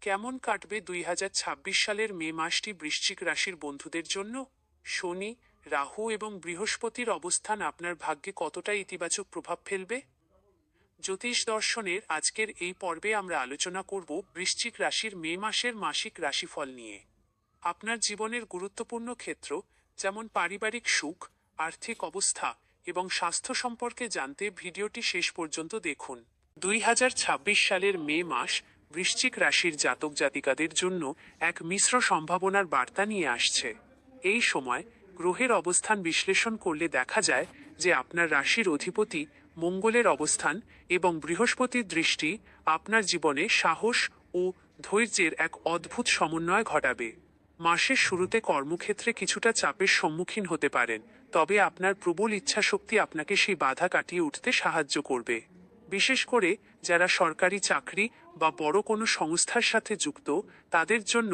কেমন কাটবে 2026 সালের মে মাসটি বৃশ্চিক রাশির বন্ধুদের জন্য? শনি, রাহু এবং বৃহস্পতির অবস্থান আপনার ভাগ্যে কতটা ইতিবাচক প্রভাব ফেলবে? জ্যোতিষ দর্শনের আজকের এই পর্বে আমরা আলোচনা করব বৃশ্চিক রাশির মে মাসের মাসিক রাশিফল নিয়ে। আপনার জীবনের গুরুত্বপূর্ণ ক্ষেত্র যেমন পারিবারিক সুখ, আর্থিক অবস্থা এবং স্বাস্থ্য সম্পর্কে জানতে ভিডিওটি শেষ পর্যন্ত দেখুন। 2026 সালের মে মাস বৃশ্চিক রাশির জাতক জাতিকাদের জন্য এক মিশ্র সম্ভাবনার বার্তা নিয়ে আসছে। এই সময় গ্রহের অবস্থান বিশ্লেষণ করলে দেখা যায় যে আপনার রাশির অধিপতি মঙ্গলের অবস্থান এবং বৃহস্পতির দৃষ্টি আপনার জীবনে সাহস ও ধৈর্যের এক অদ্ভুত সমন্বয় ঘটাবে। মাসের শুরুতে কর্মক্ষেত্রে কিছুটা চাপের সম্মুখীন হতে পারেন, তবে আপনার প্রবল ইচ্ছাশক্তি আপনাকে সেই বাধা কাটিয়ে উঠতে সাহায্য করবে। বিশেষ করে যারা সরকারি চাকরি বা বড় কোনো সংস্থার সাথে যুক্ত, তাদের জন্য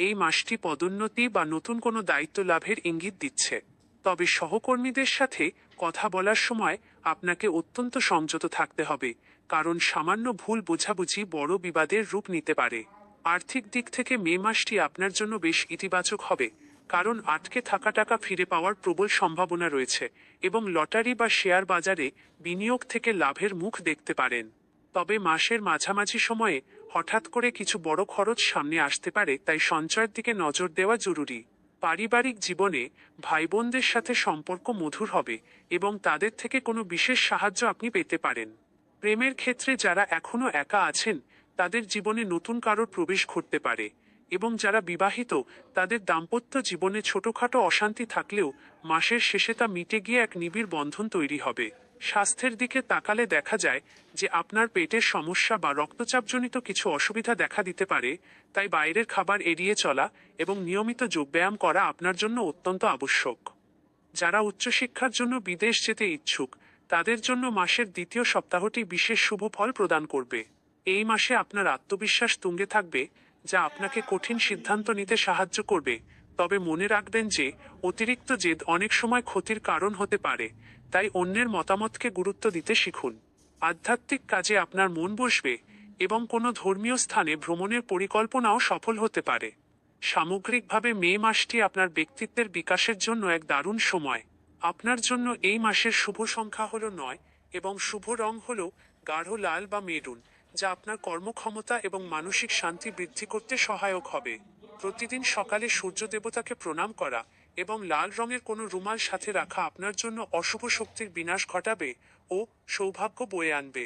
এই মাসটি পদোন্নতি বা নতুন কোনো দায়িত্ব লাভের ইঙ্গিত দিচ্ছে। তবে সহকর্মীদের সাথে কথা বলার সময় আপনাকে অত্যন্ত সংযত থাকতে হবে, কারণ সামান্য ভুল বোঝাবুঝি বড় বিবাদের রূপ নিতে পারে। আর্থিক দিক থেকে মে মাসটি আপনার জন্য বেশ ইতিবাচক হবে, কারণ আটকে থাকা টাকা ফিরে পাওয়ার প্রবল সম্ভাবনা রয়েছে এবং লটারি বা শেয়ার বাজারে বিনিয়োগ থেকে লাভের মুখ দেখতে পারেন। তবে মাসের মাঝামাঝি সময়ে হঠাৎ করে কিছু বড় খরচ সামনে আসতে পারে, তাই সঞ্চয়ের দিকে নজর দেওয়া জরুরি। পারিবারিক জীবনে ভাই বোনদের সাথে সম্পর্ক মধুর হবে এবং তাদের থেকে কোনো বিশেষ সাহায্য আপনি পেতে পারেন। প্রেমের ক্ষেত্রে যারা এখনও একা আছেন, তাদের জীবনে নতুন কারোর প্রবেশ ঘটতে পারে, এবং যারা বিবাহিত তাদের দাম্পত্য জীবনে ছোটখাটো অশান্তি থাকলেও মাসের শেষে তা মিটে গিয়ে এক নিবিড় বন্ধন তৈরি হবে। স্বাস্থ্যের দিকে তাকালে দেখা যায় যে আপনার পেটের সমস্যা বা রক্তচাপজনিত কিছু অসুবিধা দেখা দিতে পারে, তাই বাইরের খাবার এড়িয়ে চলা এবং নিয়মিত যোগব্যায়াম করা আপনার জন্য অত্যন্ত আবশ্যক। যারা উচ্চশিক্ষার জন্য বিদেশ যেতে ইচ্ছুক, তাদের জন্য মাসের দ্বিতীয় সপ্তাহটি বিশেষ শুভ ফল প্রদান করবে। এই মাসে আপনার আত্মবিশ্বাস তুঙ্গে থাকবে, যা আপনাকে কঠিন সিদ্ধান্ত নিতে সাহায্য করবে। তবে মনে রাখবেন যে অতিরিক্ত জেদ অনেক সময় ক্ষতির কারণ হতে পারে, তাই অন্যের মতামতকে গুরুত্ব দিতে শিখুন। আধ্যাত্মিক কাজে আপনার মন বসবে এবং কোনো ধর্মীয় স্থানে ভ্রমণের পরিকল্পনাও সফল হতে পারে। সামগ্রিকভাবে মে মাসটি আপনার ব্যক্তিত্বের বিকাশের জন্য এক দারুণ সময়। আপনার জন্য এই মাসের শুভ সংখ্যা হল 9 এবং শুভ রং হল গাঢ় লাল বা মেরুন, যা আপনার কর্মক্ষমতা এবং মানসিক শান্তি বৃদ্ধি করতে সহায়ক হবে। প্রতিদিন সকালে সূর্য দেবতাকে প্রণাম করা এবং লাল রঙের কোনো রুমাল সাথে রাখা আপনার জন্য অশুভ শক্তির বিনাশ ঘটাবে ও সৌভাগ্য বয়ে আনবে।